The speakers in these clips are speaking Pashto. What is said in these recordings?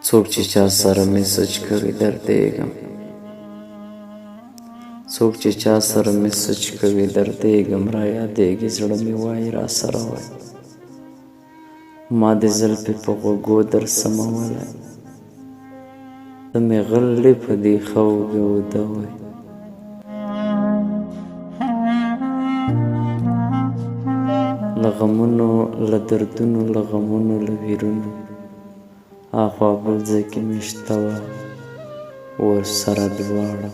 څوک چې چا سره میسج کوي دردېږم، څوک چې چا سره میسج کوي دردېږم، را یادېږي زړه مې وایي را سره وای، ما دې زلفې په غوږو در سمولی، ته مې غلې په دې خوږه اوده وای. له غمونو له دردونو له غمونو له ویرونو اخوا بل ځای کې مې شته وه ورسره دواړه،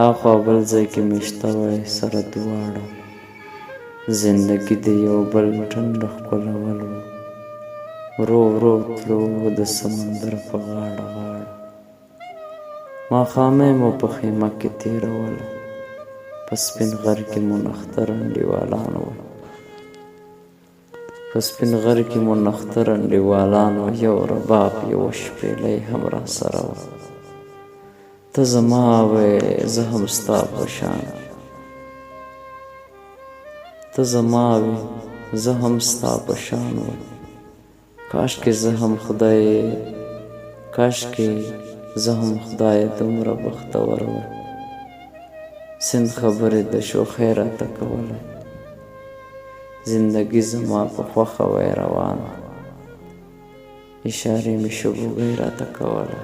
اخوا بل ځای کې مې شته وای سره دواړه، زندګي د یو بل ټنډه ښکلول وه، ورو ورو تلو د سمندر په غاړه غاړه، ماښامۍ مو په خیمه کې تېروله، په سپین غر کې مو نښتر انډیوالان وه، په سپین غر کې مو نښتر انډیوالان وه، یو رباب یوه شپېلۍ هم را سره وه، ته زما وې زه هم ستا په شان، ته زما وې زه هم ستا په شان وم، کاشکې زه هم خدای دومره بختور وم، سیند خبرې د شوخۍ راته کولی، زندګي زما په خوښه وای روانه، اشارې مې شګوږی راته کولی.